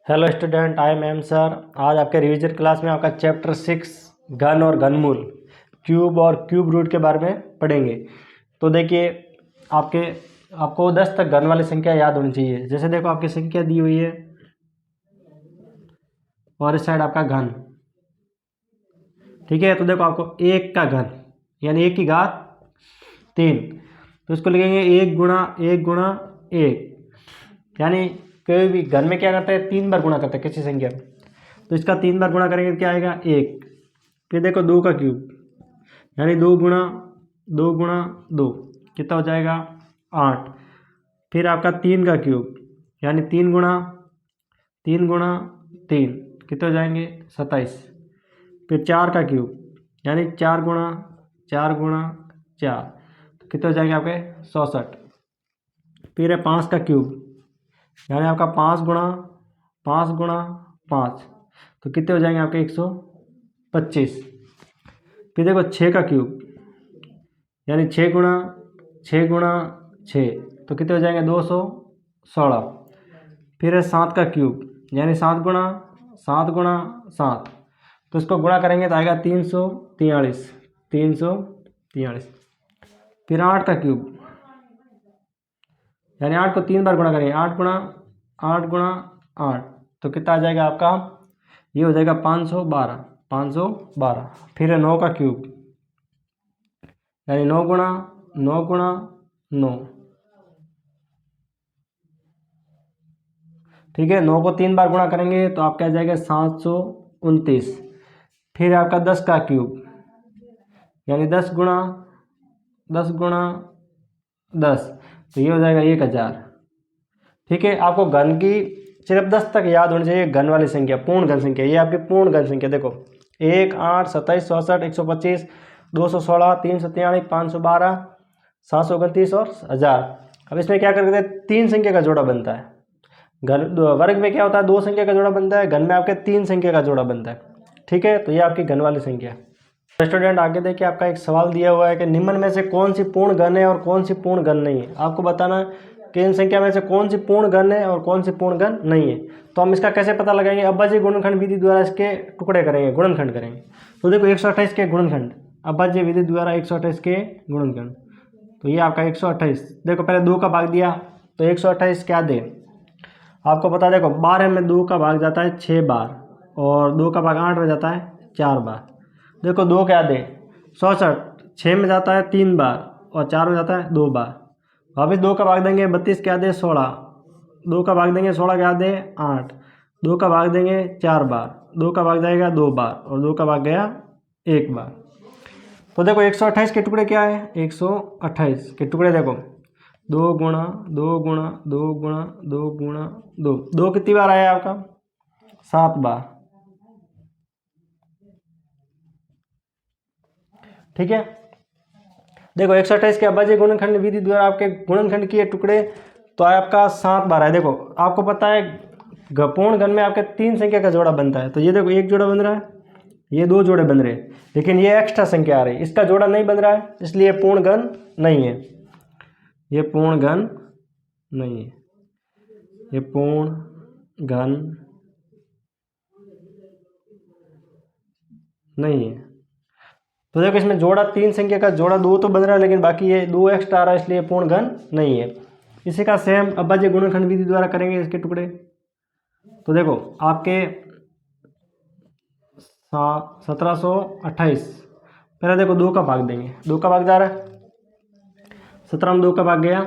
Hello student, I am sir. आज आपके revision class में आपका चैप्टर 6 घन और घनमूल, क्यूब और क्यूब रूट के बारे में पढ़ेंगे। तो देखिए, आपको 10 तक घन वाली संख्या याद होनी चाहिए। जैसे देखो, आपकी संख्या दी हुई है और इस साइड आपका घन, ठीक है। तो देखो, आपको 1 का घन यानी 1 की घात 3, तो इसको लिखेंगे 1 गुणा 1 गुणा 1, यानी कोई भी घन में क्या करता है, 3 बार गुणा करता है किसी संख्या में। तो इसका 3 बार गुणा करेंगे तो क्या आएगा, 1। फिर देखो 2 का क्यूब यानी 2 गुणा 2 गुणा 2 कितना हो जाएगा, 8। फिर आपका 3 का क्यूब यानी 3 गुणा 3 गुणा 3 कितने हो जाएंगे, 27। फिर 4 का क्यूब यानी 4 गुणा 4 गुणा 4 तो कितने हो जाएंगे आपके, 64। फिर है 5 का क्यूब यानी आपका 5 गुणा 5 तो कितने हो जाएंगे आपके, 125। फिर देखो 6 का क्यूब यानी 6 गुणा 6 गुणा 6 तो कितने हो जाएंगे, 216। फिर है 7 का क्यूब यानी 7 गुणा 7 तो इसको गुणा करेंगे तो आएगा 343। फिर 8 का क्यूब यानी 8 को 3 बार गुणा करेंगे, 8 गुणा 8 तो कितना आ जाएगा आपका, ये हो जाएगा 512। फिर है 9 का क्यूब यानी 9 गुणा 9, ठीक है। 9 को 3 बार गुणा करेंगे तो आपका आ जाएगा 729। फिर आपका 10 का क्यूब यानी 10 गुणा 10 तो ये हो जाएगा 1000, ठीक है। आपको घन की सिर्फ 10 तक याद होनी चाहिए, घन वाली संख्या, पूर्ण घन संख्या। ये आपकी पूर्ण घन संख्या देखो, 1 8 27 64 125 216 343 512 729 और 1000। अब इसमें क्या करते हैं, 3 संख्या का जोड़ा बनता है। घन वर्ग में क्या होता है, 2 संख्या का जोड़ा बनता है, घन में आपके 3 संख्या का जोड़ा बनता है, ठीक है। तो ये आपकी घन वाली संख्या। स्टूडेंट आगे देखिए, आपका एक सवाल दिया हुआ है कि निम्न में से कौन सी पूर्ण घन है और कौन सी पूर्ण घन नहीं है। आपको बताना है कि इन संख्या में से कौन सी पूर्ण घन है और कौन सी पूर्ण घन नहीं है। तो हम इसका कैसे पता लगाएंगे, अभाज्य गुणनखंड विधि द्वारा इसके टुकड़े करेंगे, गुणनखंड करेंगे। तो देखो 128 के गुणनखंड, अभाज्य विधि द्वारा 128 के गुणनखंड, तो ये आपका 128। देखो पहले 2 का भाग दिया तो 128 क्या दे, आपको पता है। देखो 12 में 2 का भाग जाता है 6 बार और 2 का भाग 8 में जाता है 4 बार। देखो 2 क्या दे, 64, 6 में जाता है 3 बार और 4 में जाता है 2 बार। वापिस 2 का भाग देंगे, 32 क्या दे, 16। 2 का भाग देंगे, 16 क्या दे, 8। 2 का भाग देंगे 4 बार, 2 का भाग जाएगा 2 बार और 2 का भाग गया 1 बार। तो देखो 128 के टुकड़े क्या है, 128 के टुकड़े देखो 2 गुणा 2 गुणा 2 गुणा 2 गुणा 2, 2 कितनी बार आया आपका, 7 बार, ठीक है। देखो 128 के अभाज्य गुणनखंड विधि द्वारा आपके गुणनखंड किए टुकड़े तो आपका 7 बार है। देखो आपको पता है पूर्ण घन में आपके 3 संख्या का जोड़ा बनता है। तो ये देखो 1 जोड़ा बन रहा है, ये 2 जोड़े बन रहे हैं, लेकिन ये एक्स्ट्रा संख्या आ रही है, इसका जोड़ा नहीं बन रहा है, इसलिए पूर्ण घन नहीं है। ये पूर्ण घन नहीं है, ये पूर्ण घन नहीं है। तो देखो इसमें जोड़ा 3 संख्या का जोड़ा 2 तो बन रहा है, लेकिन बाकी ये 2 एक्स्ट्रा आ रहा है, इसलिए पूर्ण घन नहीं है। इसी का सेम अभाज्य गुणनखंड विधि द्वारा करेंगे इसके टुकड़े। तो देखो आपके 1728, पहले देखो 2 का भाग देंगे, 2 का भाग जा रहा है, 17 में 2 का भाग गया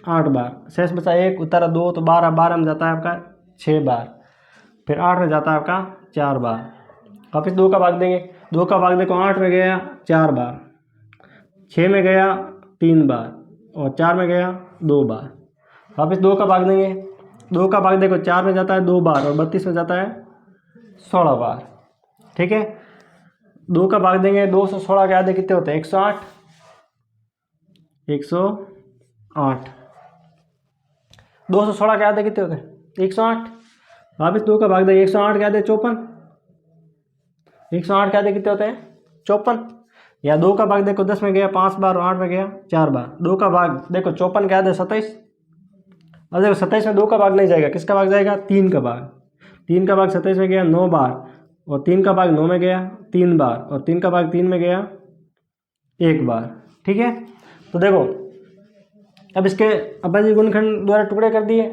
8 बार, शेष बचा 1, उतारा 2 तो 12, 12 में जाता है आपका 6 बार, फिर 8 में जाता है आपका 4 बार। वापिस 2 का भाग देंगे, 2 का भाग देखो 8 में गया 4 बार, 6 में गया 3 बार और 4 में गया 2 बार। वापिस 2 का भाग देंगे, 2 का भाग देखो 4 में जाता है 2 बार और 32 में जाता है 16 बार, ठीक है। 2 का भाग देंगे, 216 के आधे कितने होते हैं, 108। 216 के आधे कितने होते हैं, 108। वापिस 2 का भाग देंगे, 108 के आधे 54। 108 के आधे कितने होते हैं, 54। या 2 का भाग देखो 10 में गया 5 बार और 8 में गया 4 बार। 2 का भाग देखो 54 के आधे 27। अब देखो 27 में 2 का भाग नहीं जाएगा, किसका भाग जाएगा, 3 का भाग, 3 का भाग 27 में गया 9 बार, और 3 का भाग 9 में गया 3 बार, और 3 का भाग 3 में गया 1 बार। ठीक है, तो देखो अब इसके अभाज्य गुणनखंड द्वारा टुकड़े कर दिए।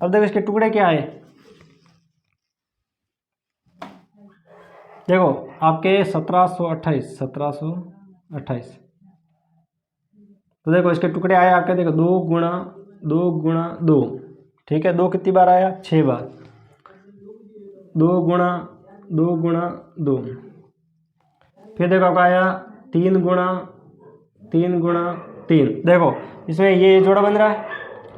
अब देखो इसके टुकड़े क्या आए, देखो आपके 1728। तो देखो इसके टुकड़े आए आपके, देखो 2 गुणा 2 गुणा 2। ठीक है, 2 कितनी बार आया, 6 बार। 2 गुणा 2 गुणा 2। फिर देखो आपका आया 3 गुणा 3 गुणा 3। देखो इसमें ये जोड़ा बन रहा है,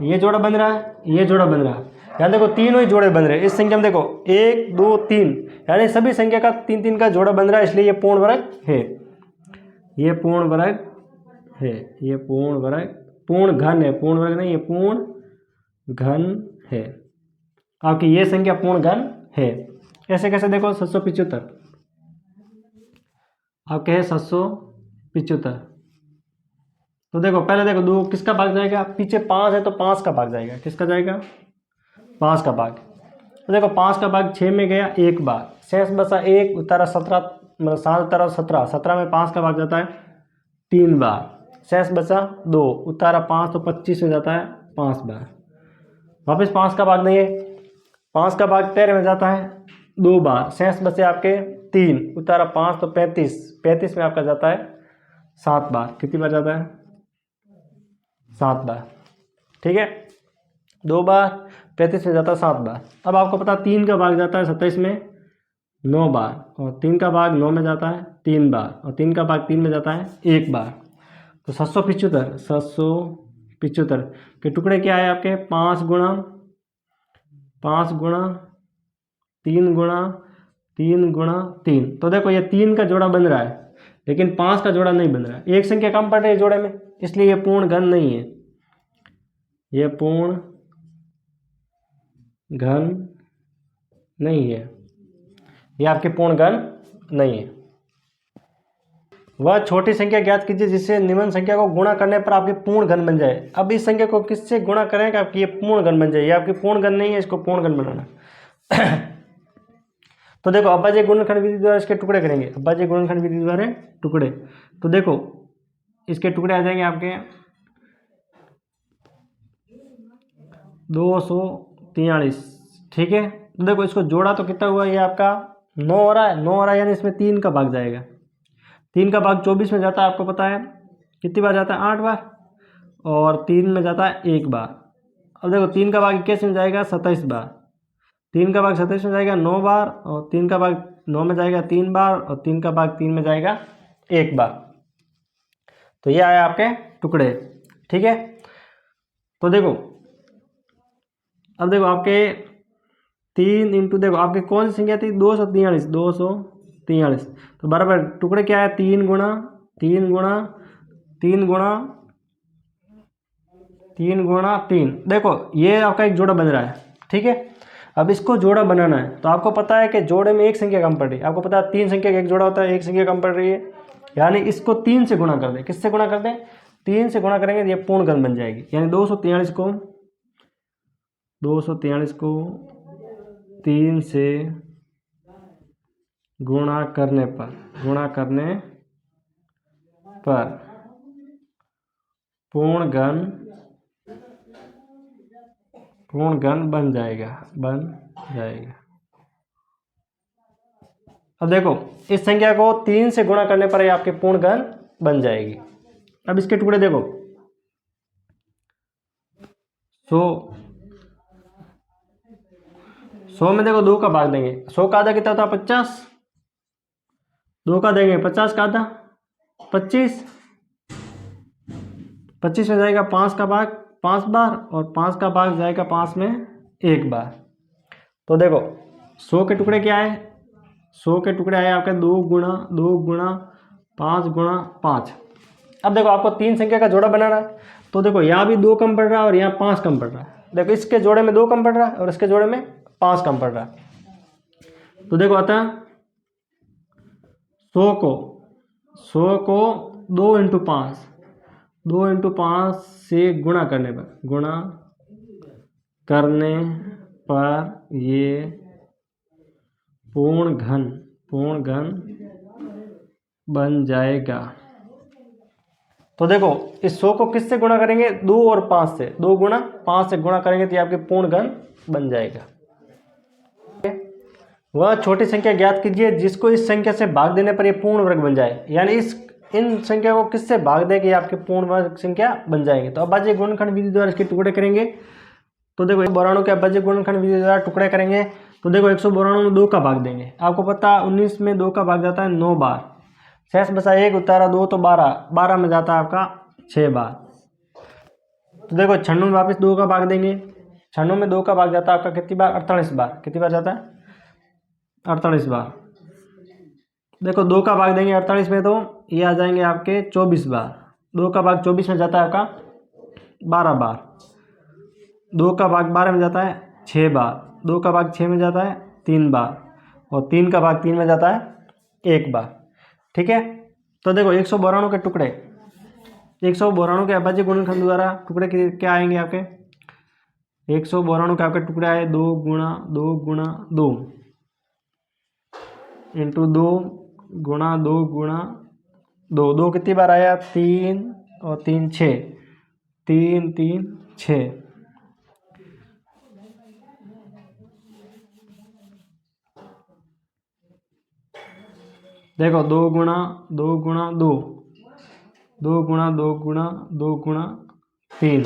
ये जोड़ा बन रहा है, ये जोड़ा बन रहा है। यहाँ देखो तीनों ही जोड़े बन रहे हैं। इस संख्या में देखो 1 2 3, यानी सभी संख्या का 3 3 का जोड़ा बन रहा है, इसलिए ये पूर्ण वर्ग है। ये पूर्ण वर्ग है, ये पूर्ण वर्ग, पूर्ण घन है, पूर्ण वर्ग नहीं, ये पूर्ण घन है। आपकी ये संख्या पूर्ण घन है। ऐसे कैसे, देखो 775 आपके है 775। तो देखो पहले देखो 2 किसका भाग जाएगा, पीछे 5 है तो 5 का भाग जाएगा, किसका जाएगा, 5 का भाग। तो देखो 5 का भाग 6 में गया 1 बार, शेष बचा 1, उतारा 17, मतलब 7 उतारा 17, 17 में 5 का भाग जाता है 3 बार, शेष बचा 2, उतारा 5 तो 25 हो जाता है 5 बार। वापस 5 का भाग नहीं है, 5 का भाग 13 में जाता है 2 बार, शेष बचे आपके 3, उतारा 5 तो 35, 35 में आपका जाता है 7 बार। कितनी बार जाता है, 7 बार। ठीक है, 2 बार, 35 में जाता है 7 बार। अब आपको पता 3 का भाग जाता है 27 में 9 बार, और 3 का भाग 9 में जाता है 3 बार, और 3 का भाग 3 में जाता है 1 बार। तो 775 के टुकड़े क्या है आपके, 5 गुणा 5 गुणा 3 गुणा 3 गुणा 3। तो देखो ये 3 का जोड़ा बन रहा है, लेकिन 5 का जोड़ा नहीं बन रहा है, एक संख्या कम पड़ रही है जोड़े में, इसलिए ये पूर्ण घन नहीं है, ये पूर्ण घन नहीं है, ये आपके पूर्ण घन नहीं है। वह छोटी संख्या ज्ञात कीजिए जिससे निम्न संख्या को गुणा करने पर आपके पूर्ण घन बन जाए। अब इस संख्या को किससे गुणा करें कि आपकी ये पूर्ण घन बन जाए, ये आपकी पूर्ण घन नहीं है, इसको पूर्ण घन बनाना। तो देखो अभाज्य गुणनखंड विधि द्वारा इसके टुकड़े करेंगे, अभाज्य गुणनखंड विधि द्वारा टुकड़े। तो देखो इसके टुकड़े आ जाएंगे आपके 243। ठीक है, तो देखो इसको जोड़ा तो कितना हुआ, ये आपका 9 हो रहा है, 9 हो रहा है, यानी इसमें 3 का भाग जाएगा। 3 का भाग 24 में जाता है, आपको पता है कितनी बार जाता है, 8 बार, और 3 में जाता है 1 बार। अब देखो 3 का भाग 21 में जाएगा 27 बार, 3 का भाग 27 में जाएगा 9 बार, और 3 का भाग 9 में जाएगा 3 बार, और 3 का भाग 3 में जाएगा 1 बार। तो ये आया आपके टुकड़े। ठीक है, तो देखो अब देखो आपके 3 इंटू, देखो आपके कौन सी संख्या थी, 243। तो बराबर टुकड़े क्या है, 3 गुणा 3 गुणा 3 गुणा 3 गुणा 3। देखो ये आपका एक जोड़ा बन रहा है। ठीक है, अब इसको जोड़ा बनाना है, तो आपको पता है कि जोड़े में एक संख्या कम पड़ रही है, आपको पता है 3 संख्या का एक जोड़ा होता है, एक संख्या कम पड़ रही है, यानी इसको 3 से गुणा कर दें। किससे गुणा कर दें, 3 से गुणा करेंगे तो ये पूर्ण घन बन जाएगी, यानी 243 को 3 से गुणा करने पर पूर्ण घन बन जाएगा। अब देखो इस संख्या को 3 से गुणा करने पर ये आपके पूर्ण घन बन जाएगी। अब इसके टुकड़े देखो 100 में देखो 2 का भाग देंगे, 100 का आधा कितना होता है, 50, 2 का देंगे 50 का आधा 25, 25 में जाएगा 5 का भाग 5 बार, और 5 का भाग जाएगा 5 में 1 बार। तो देखो 100 के टुकड़े क्या है, 100 के टुकड़े आए आपके 2 गुणा 5 गुणा 5। अब देखो आपको 3 संख्या का जोड़ा बनाना है, तो देखो यहाँ भी 2 कम पड़ रहा है और यहाँ 5 कम पड़ रहा है। देखो इसके जोड़े में 2 कम पड़ रहा है और इसके जोड़े में 5 कम पड़ रहा है। तो देखो अतः 100 को 2 इंटू 5 से गुणा करने पर ये पूर्ण घन बन जाएगा। तो देखो इस 100 को किससे गुणा करेंगे, 2 और 5 से, 2 गुणा 5 से गुणा करेंगे तो ये आपके पूर्ण घन बन जाएगा। वह छोटी संख्या ज्ञात कीजिए जिसको इस संख्या से भाग देने पर ये पूर्ण वर्ग बन जाए, यानी इन संख्या को किससे भाग दे कि आपके पूर्ण वर्ग संख्या बन जाएंगे। तो अभाज्य गुणनखंड विधि द्वारा इसके टुकड़े करेंगे। तो देखो 192 के अभाज्य गुणनखंड विधि द्वारा टुकड़े करेंगे तो देखो 192 में 2 का भाग देंगे। आपको पता 19 में 2 का भाग जाता है 9 बार, शेष बचा 1 उतारा 2 तो 12 में जाता है आपका 6 बार। तो देखो 96 में वापस 2 का भाग देंगे, 96 में 2 का भाग जाता है आपका कितनी बार, 48 बार। कितनी बार जाता है, 48 बार। देखो 2 का भाग देंगे 48 में तो ये आ जाएंगे आपके 24 बार। 2 का भाग 24 में जाता है आपका 12 बार। 2 का भाग 12 में जाता है 6 बार। 2 का भाग 6 में जाता है 3 बार, और 3 का भाग 3 में जाता है 1 बार। ठीक है। तो देखो 192 के टुकड़े, 192 के अभाज्य गुणनखंड द्वारा टुकड़े क्या आएंगे आपके, 192 के आपके टुकड़े आए 2 गुणा 2 गुणा 2 इंटू 2 गुणा 2 गुणा 2। 2 कितनी बार आया, 3 और 3 6, 3 3 6। देखो 2 गुणा 2 गुणा 2, 2 गुणा 2 गुणा 2 गुणा 3।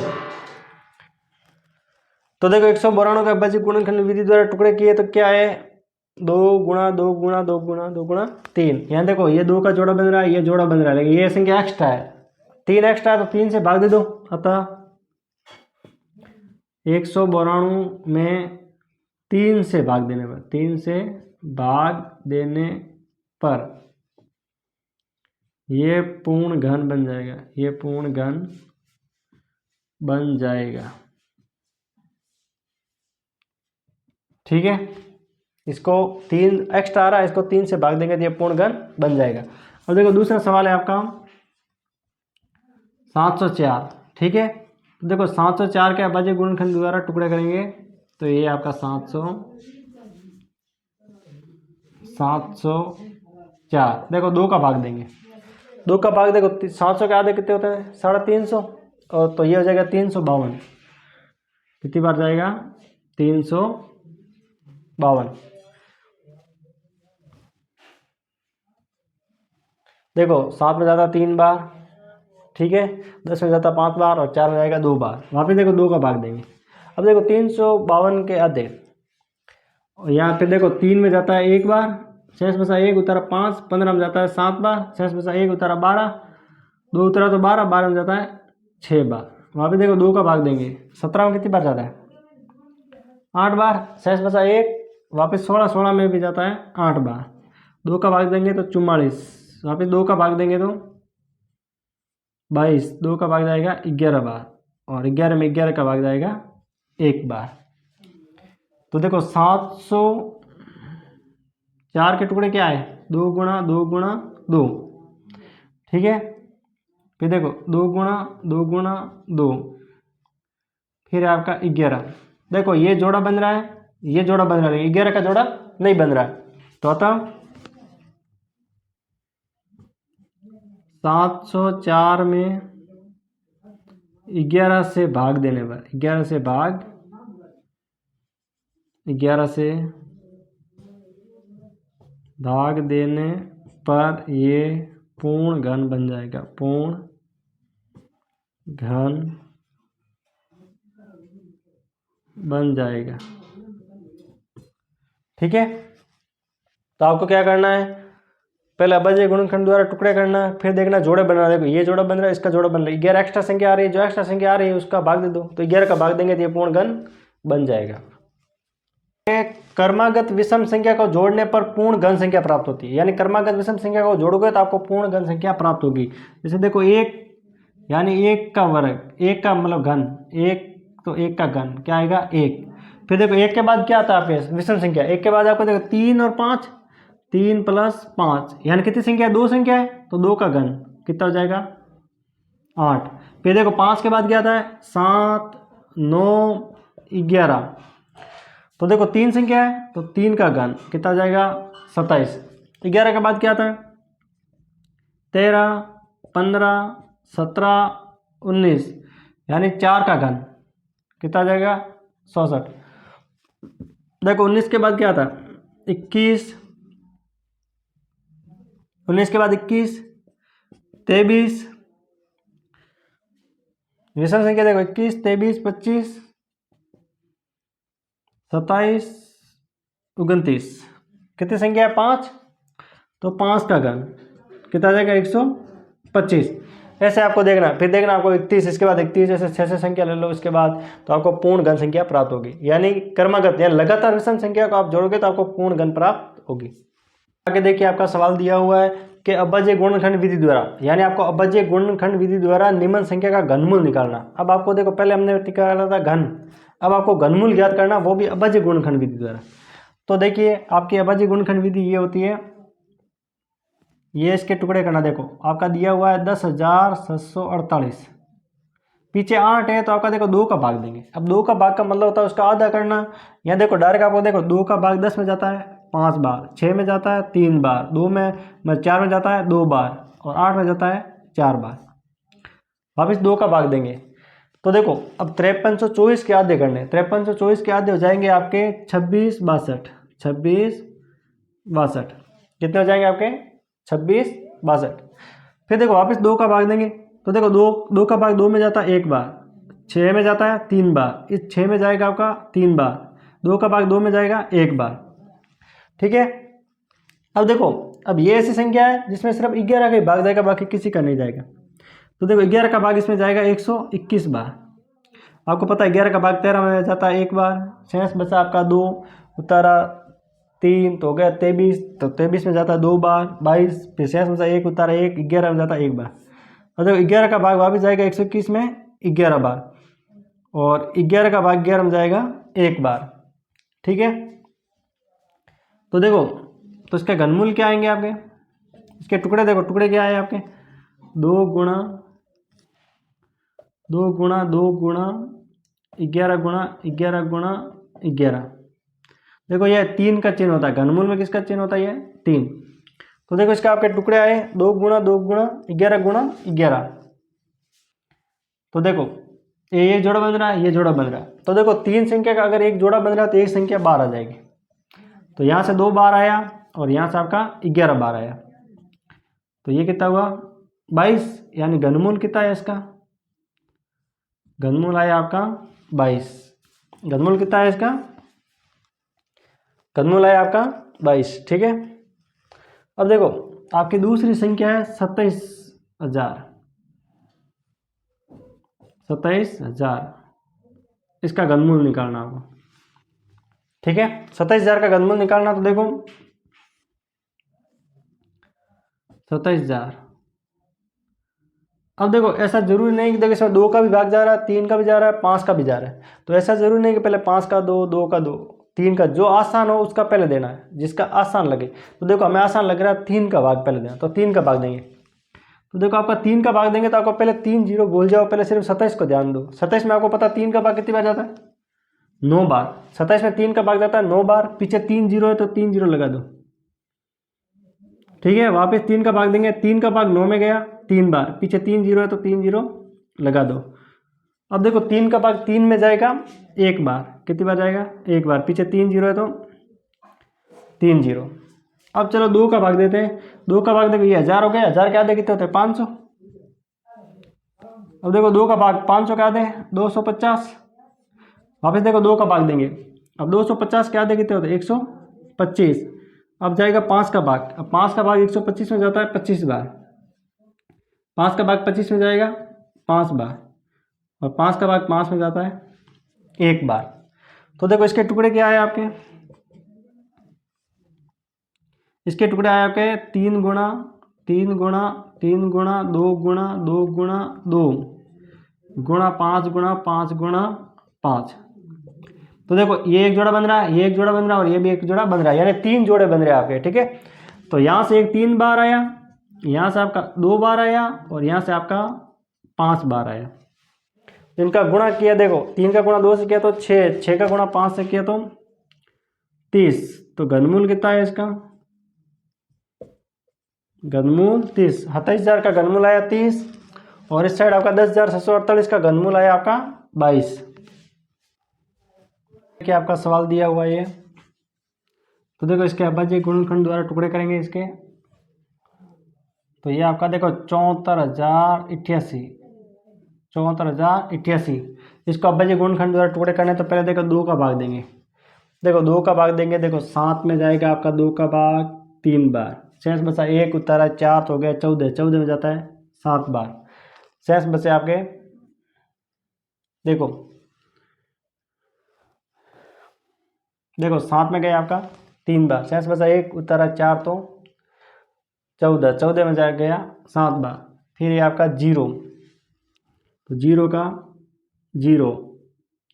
तो देखो 192 के अभाज्य गुणनखंड विधि द्वारा टुकड़े किए तो क्या है, 2 गुणा 2 गुणा 2 गुणा 2 गुणा 3। यहाँ देखो ये 2 का जोड़ा बन रहा है, ये जोड़ा बन रहा है, लेकिन ये संख्या एक्स्ट्रा है, 3 एक्स्ट्रा है तो 3 से भाग दे दो। अतः 192 में 3 से भाग देने पर, 3 से भाग देने पर ये पूर्ण घन बन जाएगा, ये पूर्ण घन बन जाएगा। ठीक है। इसको 3 एक्स्ट्रा आ रहा है, इसको 3 से भाग देंगे तो ये पूर्ण घन बन जाएगा। अब देखो दूसरा सवाल है आपका 704। ठीक है। तो देखो 704 के अभाज्य गुणनखंड द्वारा टुकड़े करेंगे तो ये आपका 704। देखो 2 का भाग देंगे, 2 का भाग देखो 700 के आधे कितने होते हैं, 350, और तो ये हो जाएगा 352। कितनी बार जाएगा, 352। देखो 7 में जाता 3 बार, ठीक है, 10 में जाता 5 बार, और 4 में जाएगा 2 बार। वहाँ पे देखो 2 का भाग देंगे। अब देखो 352 के आधे, और यहाँ पे देखो 3 में जाता है 1 बार, शेष बचा 1 उतारा 5, 15 में जाता है 7 बार, शेष बचा 1 उतारा 12, 2 उतारा तो 12, 12 में जाता है 6 बार। वहाँ पे देखो 2 का भाग देंगे, 17 में कितनी बार जाता है, 8 बार, शेष बचा 1, वापस 16, 16 में भी जाता है 8 बार। 2 का भाग देंगे तो 44, वापस 2 का भाग देंगे तो 22, 2 का भाग जाएगा 11 बार, और 11 में 11 का भाग जाएगा 1 बार। तो देखो 704 के टुकड़े क्या है, 2 गुणा 2 गुणा 2। ठीक है। फिर देखो 2 गुणा 2 गुणा 2, फिर आपका 11। देखो ये जोड़ा बन रहा है, ये जोड़ा बन रहा है, 11 का जोड़ा नहीं बन रहा है। तो अतः 704 में 11 से भाग देने पर, 11 से भाग देने पर ये पूर्ण घन बन जाएगा, पूर्ण घन बन जाएगा। ठीक है। तो आपको क्या करना है, पहले अभाज्य गुणनखंड द्वारा टुकड़े करना है, फिर देखना जोड़े बना रहे। देखो ये जोड़ा बन रहा है, इसका जोड़ा बन रहा है, 11 एक्स्ट्रा संख्या आ रही है, जो एक्स्ट्रा संख्या आ रही है उसका भाग दे दो, तो 11 का भाग देंगे तो ये पूर्ण घन बन जाएगा। कर्मागत विषम संख्या को जोड़ने पर पूर्ण घन संख्या प्राप्त होती है, यानी कर्मागत विषम संख्या को जोड़ोगे तो आपको पूर्ण घन संख्या प्राप्त होगी। जैसे देखो 1 यानी 1 का वर्ग, 1 का मतलब घन, 1 तो 1 का घन क्या आएगा 1। फिर देखो 1 के बाद क्या आता है आपके विषम संख्या, 1 के बाद आपको देखो 3 और 5, 3 + 5 यानी कितनी संख्या है, 2 संख्या है, तो 2 का घन कितना हो जाएगा 8। फिर देखो 5 के बाद क्या आता है 7 9 11, तो देखो 3 संख्या है तो 3 का घन कितना हो जाएगा 27। 11 के बाद क्या आता है 13, 15, 17, 19 यानी 4 का घन कितना आ जाएगा 64। देखो 19 के बाद क्या आता है 21, 19 के बाद 21, 23, विषम संख्या देखो 21, 23, 25, 27, 29 कितनी संख्या है 5, तो 5 का घन कितना आ जाएगा 125। ऐसे आपको देखना, फिर देखना आपको 31, इसके बाद 31, ऐसे 6 संख्या ले लो इसके बाद, तो आपको पूर्ण घन संख्या प्राप्त होगी। यानी क्रमागत यानी लगातार विषम संख्या को आप जोड़ोगे तो आपको पूर्ण घन प्राप्त होगी। आगे देखिए आपका सवाल दिया हुआ है कि अभाज्य गुणनखंड विधि द्वारा, यानी आपको अभाज्य गुणनखंड विधि द्वारा निम्न संख्या का घनमूल निकालना। अब आपको देखो पहले हमने निकाला था घन, अब आपको घनमूल ज्ञात करना, वो भी अभाज्य गुणनखंड विधि द्वारा। तो देखिए आपकी अभाज्य गुणनखंड विधि ये होती है, ये इसके टुकड़े करना। देखो आपका दिया हुआ है 10,748, पीछे 8 है तो आपका देखो 2 का भाग देंगे। अब 2 का भाग का मतलब होता है उसका आधा करना। यहाँ देखो डायरेक्ट आपको देखो 2 का भाग 10 में जाता है 5 बार, 6 में जाता है 3 बार, 2 में 4 में जाता है 2 बार, और 8 में जाता है 4 बार। वापिस 2 का भाग देंगे तो देखो अब 5324 के आधे करने, 5324 के आधे हो जाएंगे आपके 26 62, 26 62 कितने हो जाएंगे आपके 26 62। फिर देखो वापस 2 का भाग देंगे तो देखो 2 का भाग 2 में जाता है 1 बार, 6 में जाता है 3 बार, इस 6 में जाएगा आपका 3 बार, 2 का भाग 2 में जाएगा 1 बार। ठीक है, अब देखो अब ये ऐसी संख्या है जिसमें सिर्फ 11 का ही भाग जाएगा, बाकी किसी का नहीं जाएगा। तो देखो 11 का भाग इसमें जाएगा 121 बार। आपको पता है 11 का भाग 13 में जाता है 1 बार, शेष बचा आपका 2, उतारा 3 तो हो गया 23, तो 23 में जाता है 2 बार, 22 फिर शेष बचा 1, उतारा 1, 11 में जाता है 1 बार। और देखो 11 का भाग वापस जाएगा 121 में 11 बार, और 11 का भाग 11 में जाएगा 1 बार। ठीक है, तो देखो तो इसका घनमूल क्या आएंगे आपके, इसके टुकड़े देखो टुकड़े क्या आए आपके 2 गुणा 2 गुणा 2 गुणा 11 गुणा 11 गुणा 11। देखो ये 3 का चिन्ह होता है, घनमूल में किसका चिन्ह होता है ये 3। तो देखो इसका आपके टुकड़े आए 2 गुणा 2 गुणा 11 गुणा 11। तो देखो ये जोड़ा बन रहा है, ये जोड़ा बन रहा है। तो देखो 3 संख्या का अगर एक जोड़ा बन रहा है तो एक संख्या बार आ जाएगी। तो यहाँ से 2 बार आया और यहाँ से आपका 11 बार आया, तो ये कितना हुआ 22। यानी घनमूल कितना है इसका, घनमूल आया आपका 22। घनमूल कितना है इसका, घनमूल आया आपका 22। ठीक है, अब देखो आपकी दूसरी संख्या है 27,000, 27,000 इसका घनमूल निकालना होगा। ठीक है, 27,000 का घनमूल निकालना। तो देखो 27,000, अब देखो ऐसा जरूरी नहीं कि देखो इसमें 2 का भी भाग जा रहा है, 3 का भी जा रहा है, 5 का भी जा रहा है। तो ऐसा जरूरी नहीं कि पहले 5 का 2, 2 का 2, 3 का, जो आसान हो उसका पहले देना है, जिसका आसान लगे। तो देखो हमें आसान लग रहा है 3 का भाग पहले देना, तो 3 का भाग देंगे। तो देखो आपका 3 का भाग देंगे तो आपको पहले 3 0 भूल जाओ, पहले सिर्फ 27 को ध्यान दो। 27 में आपको पता 3 का भाग कितनी बार जाता है 9 बार। 27 में 3 का भाग जाता है 9 बार, पीछे 3 0 है तो 3 0 लगा दो। ठीक है, वापस 3 का भाग देंगे, 3 का भाग 9 में गया 3 बार, पीछे 3 0 है तो 3 0 लगा दो। अब देखो 3 का भाग 3 में जाएगा 1 बार, कितनी बार जाएगा 1 बार, पीछे 3 0 है तो 3 0। अब चलो 2 का भाग देते हैं, 2 का भाग देखो ये 1000 हो गया, 1000 के आधे कितने होते हैं 500। अब देखो 2 का भाग 500 के आधे 250। वापस देखो 2 का भाग देंगे, अब 250 के आधे कितने होते हैं 125। अब जाएगा 5 का भाग, अब 5 का भाग 125 में जाता है 25 बार, 5 का भाग 25 में जाएगा 5 बार, और 5 का भाग 5 में जाता है 1 बार। तो देखो इसके टुकड़े क्या है आपके, इसके टुकड़े आए आपके 3 गुणा 3 गुणा 3 गुणा 2 गुणा 2 गुणा 2 गुणा 5 गुणा 5 गुणा 5। तो देखो ये एक जोड़ा बन रहा है, ये एक जोड़ा बन रहा है, और ये भी एक जोड़ा बन रहा है, यानी 3 जोड़े बन रहे हैं आपके। ठीक है, तो यहाँ से एक 3 बार आया, यहाँ से आपका 2 बार आया, और यहाँ से आपका 5 बार आया। इनका गुणा किया, देखो 3 का गुणा 2 से किया तो 6, 6 का गुणा 5 से किया तो 30, तो घनमूल कितना है इसका, घनमूल 30, 27,000 का घनमूल आया 30, और इस साइड आपका 10,648 का घनमूल आया आपका 22। क्या आपका सवाल दिया हुआ है ये, तो देखो इसके अभाज्य गुणनखंड द्वारा टुकड़े करेंगे इसके, तो ये आपका देखो 74,088, 74,088। इसको अभाज्य गुणनखंड द्वारा टुकड़े करने तो पहले देखो 2 का भाग देंगे, देखो 2 का भाग देंगे, देखो 7 में जाएगा आपका 2 का भाग 3 बार, शेष बचा 1 उतारा 4 तो हो गया 14, 14 में जाता है 7 बार, शेष बचे आपके देखो 7 में गए आपका 3 बार, शेष बचा 1 उतारा 4 तो 14, 14 में जा गया 7 बार, फिर ये आपका 0, तो 0 का 0,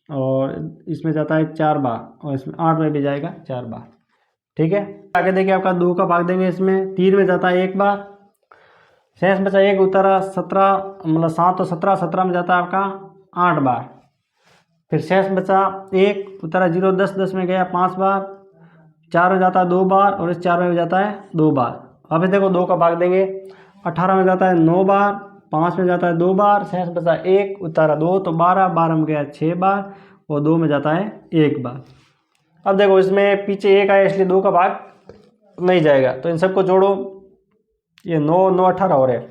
और इसमें जाता है 4 बार, और इसमें 8 में भी जाएगा 4 बार, ठीक है। आगे देखिए आपका 2 का भाग देंगे, इसमें 3 में जाता है 1 बार, शेष बचा 1 उतारा 17, मतलब 7 तो 17, 17 में जाता है आपका 8 बार, फिर शेष बचा 1 उतारा 0, 10, 10 में गया 5 बार, 4 में जाता है 2 बार, और इस 4 में भी जाता है 2 बार। वापस देखो 2 का भाग देंगे, 18 में जाता है 9 बार, 5 में जाता है 2 बार, शेष बचा 1 उतारा 2 तो 12, 12 में गया 6 बार, और 2 में जाता है 1 बार। अब देखो इसमें पीछे 1 आया इसलिए 2 का भाग नहीं जाएगा, तो इन सबको जोड़ो, ये 9, 9, 18 हो रहे हैं,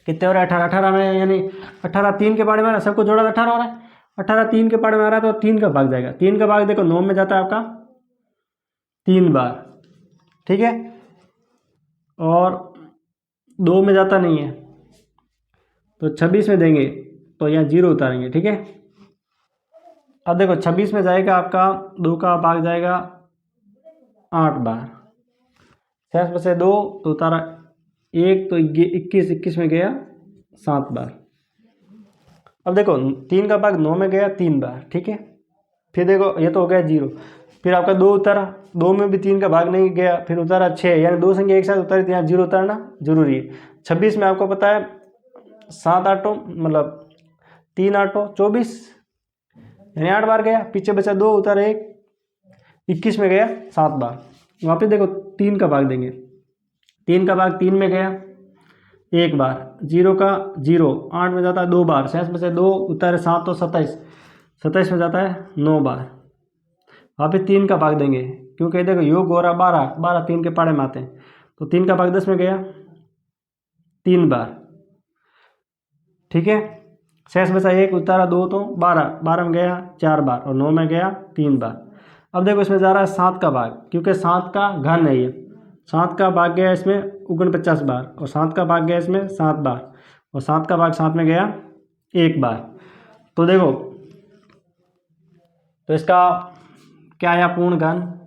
कितने हो रहे हैं 18, 18 में यानी 18 3 के बारे में सबको जोड़ा 18 हो रहा है, 18 3 के बारे में आ रहा है तो 3 का भाग जाएगा, 3 का भाग देखो 9 में जाता है आपका 3 बार, ठीक है, और 2 में जाता नहीं है, तो 26 में देंगे तो यहाँ 0 उतारेंगे, ठीक है। अब देखो 26 में जाएगा आपका 2 का भाग जाएगा 8 बार, शेष बचे 2 तो उतारा 1 तो 21, 21 में गया 7 बार। अब देखो 3 का भाग 9 में गया 3 बार, ठीक है, फिर देखो ये तो हो गया 0, फिर आपका 2 उतारा, 2 में भी 3 का भाग नहीं गया, फिर उतारा 6, यानी 2 संख्या एक साथ उतारी तो यहाँ 0 उतारना जरूरी है। 26 में आपको पता है 7 आठों मतलब 3 आठों 24, यानी 8 बार गया, पीछे बचा 2 उतारा 1, 21 में गया 7 बार। वापस देखो 3 का भाग देंगे, 3 का भाग 3 में गया 1 बार, 0 का 0, 8 में जाता है 2 बार, शेष बचे 2 उतारे 7 तो 27, 27 में जाता है 9 बार। वापस 3 का भाग देंगे, क्योंकि देखो योग हो रहा 12, 12 3 के पाड़े में आते हैं, तो 3 का भाग 10 में गया 3 बार, ठीक है, शेष बचा 1 उतारा 2 तो 12, 12 में गया 4 बार, और 9 में गया 3 बार। अब देखो इसमें जा रहा है 7 का भाग, क्योंकि 7 का घन है ये, 7 का भाग गया इसमें 49 बार, और 7 का भाग गया इसमें 7 बार, और 7 का भाग 7 में गया 1 बार। तो देखो तो इसका क्या आया पूर्ण घन,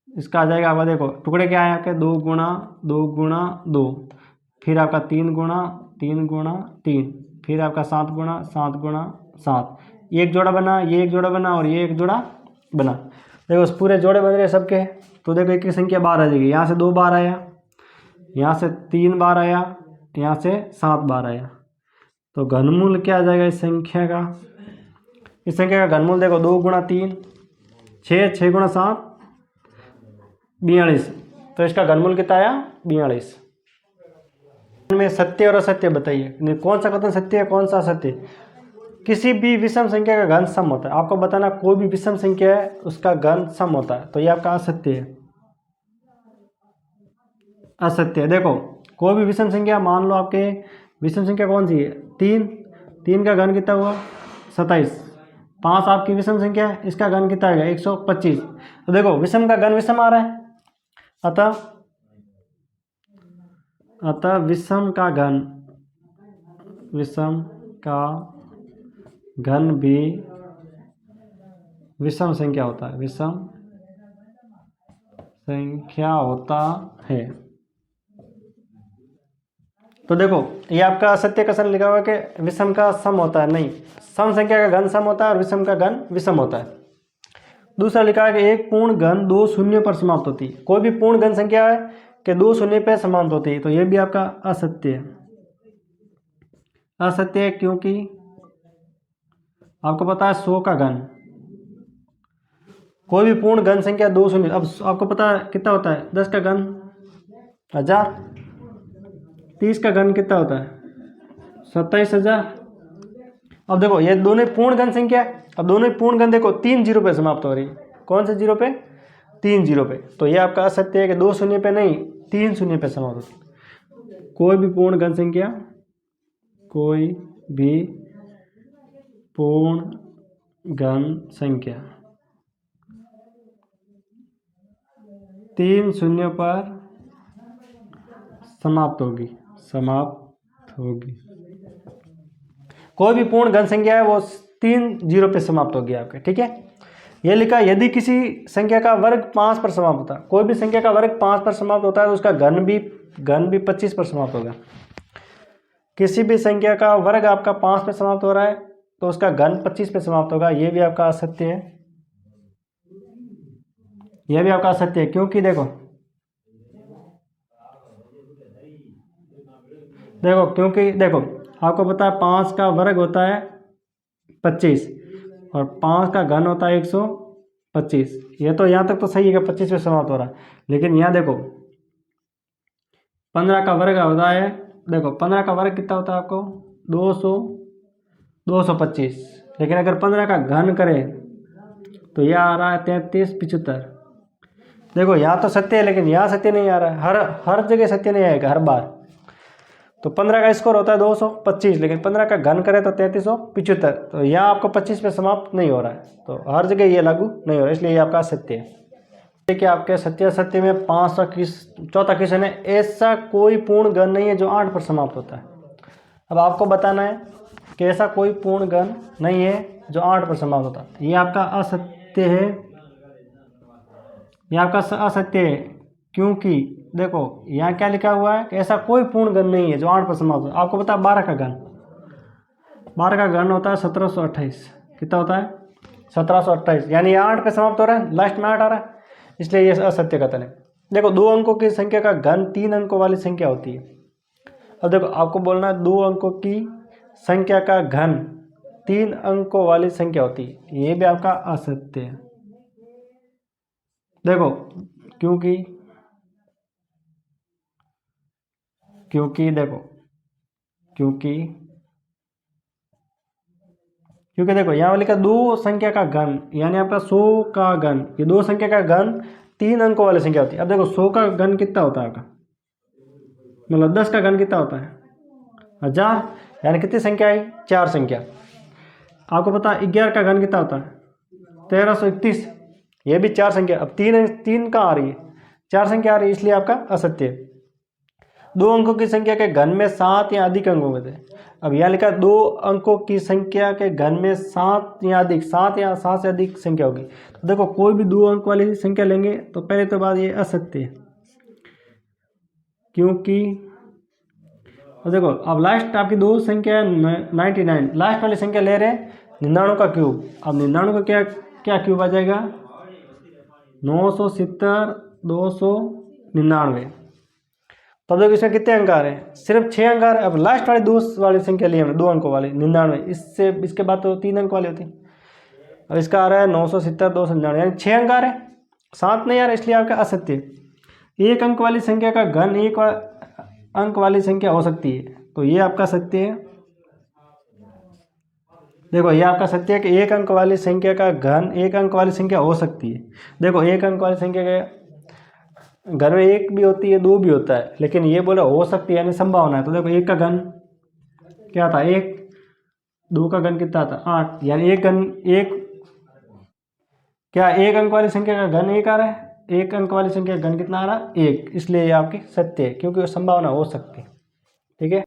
इसका आ जाएगा आपका देखो टुकड़े क्या आए आपके 2 गुणा 2 गुणा 2, फिर आपका 3 गुणा 3 गुणा 3, फिर आपका 7 गुणा 7 गुणा 7, ये एक जोड़ा बना, ये एक जोड़ा बना, और ये एक जोड़ा बना। देखो उस पूरे जोड़े बन रहे सबके, तो देखो एक की संख्या बार आ जाएगी, यहाँ से 2 बार आया, यहाँ से 3 बार आया, यहाँ से 7 बार आया, तो घनमूल क्या आ जाएगा इस संख्या का, इस संख्या का घनमूल देखो 2 गुणा 3 6, 6 गुणा 7 42, तो इसका घनमूल कितना आया 42। में सत्य और असत्य बताइए, कौन सा कथन सत्य है कौन सा असत्य। किसी भी विषम संख्या का घन सम होता है, आपको बताना कोई भी विषम संख्या है उसका घन सम होता है, तो ये आपका असत्य है, असत्य है। देखो कोई भी विषम संख्या, मान लो आपके विषम संख्या कौन सी है 3, 3 का घन कितना हुआ 27, 5 आपकी विषम संख्या है, इसका घन कितना आएगा 125। तो देखो विषम का घन विषम आ रहा है, अतः विषम का घन भी विषम संख्या होता है, विषम संख्या होता है। तो देखो ये आपका असत्य कथन लिखा हुआ है कि विषम का सम होता है, नहीं, सम संख्या का घन सम होता है और विषम का घन विषम होता है। दूसरा लिखा है कि एक पूर्ण घन 2 शून्य पर समाप्त होती है, कोई भी पूर्ण घन संख्या है कि 2 शून्य पर समाप्त होती है, तो ये भी आपका असत्य है, असत्य है, क्योंकि आपको पता है 100 का घन कोई भी पूर्ण घन संख्या 2 शून्य, अब आपको पता है कितना होता है, 10 का घन 1000, 30 का घन कितना होता है 27,000। अब देखो ये दोनों पूर्ण घन संख्या है, अब दोनों पूर्ण घन देखो 3 जीरो पे समाप्त हो रही है, कौन से जीरो पे, 3 जीरो पे, तो ये आपका असत्य है कि 2 शून्य पे नहीं 3 शून्य पे समाप्त होती है। कोई भी पूर्ण घन संख्या, कोई भी पूर्ण घन संख्या 3 शून्य पर समाप्त होगी, समाप्त होगी। कोई भी पूर्ण घन संख्या है वो 3 जीरो पे समाप्त होगी आपके, ठीक है। ये लिखा यदि किसी संख्या का वर्ग 5 पर समाप्त होता है, कोई भी संख्या का वर्ग 5 पर समाप्त होता है तो उसका घन भी 25 पर समाप्त होगा। किसी भी संख्या का वर्ग आपका 5 पे समाप्त हो रहा है तो उसका घन 25 पे समाप्त होगा, ये भी आपका असत्य है, यह भी आपका असत्य है, क्योंकि देखो क्योंकि देखो आपको पता है 5 का वर्ग होता है 25 और 5 का घन होता है 125। ये तो यहाँ तक तो सही है कि 25 पे समाप्त हो रहा है, लेकिन यहाँ देखो 15 का वर्ग होता है, देखो 15 का वर्ग कितना होता है आपको 225, लेकिन अगर 15 का घन करें तो यह आ रहा है 3375। देखो यहाँ तो सत्य है लेकिन यहाँ सत्य नहीं आ रहा है, हर जगह सत्य नहीं आएगा हर बार। तो 15 का स्कोर होता है 225, लेकिन 15 का घन करें तो 3375, तो यहाँ आपको 25 पे समाप्त नहीं हो रहा है, तो हर जगह ये लागू नहीं हो रहा है, इसलिए ये आपका सत्य है। देखिए आपके सत्य सत्य में 504 क्वेश्चन है, ऐसा कोई पूर्ण घन नहीं है जो 8 पर समाप्त होता है। अब आपको बताना है कि ऐसा कोई पूर्ण घन नहीं है जो 8 पर समाप्त होता है, ये आपका असत्य है, ये आपका असत्य है, क्योंकि देखो यहाँ क्या लिखा हुआ है कि ऐसा कोई पूर्ण घन नहीं है जो 8 पर समाप्त होता है। आपको पता है 12 का घन, 12 का घन होता है 1728, कितना होता है 1728, यानी ये 8 पे समाप्त हो रहा है, लास्ट में 8 आ रहा है, इसलिए ये असत्य कथन है। देखो 2 अंकों की संख्या का घन 3 अंकों वाली संख्या होती है। अब देखो आपको बोलना है 2 अंकों की संख्या का घन 3 अंकों वाली संख्या होती है, ये भी आपका असत्य है। देखो क्योंकि देखो यहाँ लिखा 2 संख्या का घन, यानी आपका 100 का घन, ये 2 संख्या का घन 3 अंकों वाली संख्या होती है। अब देखो 100 का घन कितना होता है आपका, मतलब 10 का घन कितना होता है 1000, यानी कितनी संख्या आई 4 संख्या। आपको पता है 11 का घन कितना होता है 1331, ये भी 4 संख्या। अब 3 कहाँ आ रही है, 4 संख्या आ रही है, इसलिए आपका असत्य है। 2 अंकों की संख्या के घन में 7 या अधिक अंक होंगे थे। अब यहाँ लिखा 2 अंकों की संख्या के घन में 7 या अधिक, 7 या 7 से अधिक संख्या होगी। तो देखो कोई भी 2 अंक वाली संख्या लेंगे तो पहले तो बात ये असत्य है, क्योंकि देखो अब लास्ट आपकी 2 संख्या 99, लास्ट वाली संख्या ले रहे हैं 99 का क्यूब। अब 99 का क्या क्यूब आ जाएगा 970 299। तब देखो इसमें कितने अंक आ रहे हैं, सिर्फ 6 अंक आ रहे हैं। अब लास्ट वाली 2 वाली संख्या ली हमने 2 अंकों वाली 99, इसके बाद तो 3 अंक वाली होती। अब इसका आ रहा है 970 299, यानी 6 अंक आ रहे हैं, 7 नहीं आ रहे, इसलिए आपका असत्य। 1 अंक वाली संख्या का घन 1 अंक वाली संख्या हो सकती है, तो ये आपका सत्य है। देखो ये आपका सत्य है कि 1 अंक वाली संख्या का घन 1 अंक वाली संख्या हो सकती है। देखो 1 अंक वाली संख्या के घर में 1 भी होती है 2 भी होता है, लेकिन ये बोला हो सकती है यानी संभावना है। तो देखो 1 का घन क्या था 1, 2 का घन कितना था 8, यानी 1 अंक वाली संख्या का घन 1 आ रहा है, 1 अंक वाली संख्या का घन कितना आ रहा है 1, इसलिए ये आपकी सत्य है, क्योंकि संभावना हो सकती है। ठीक है।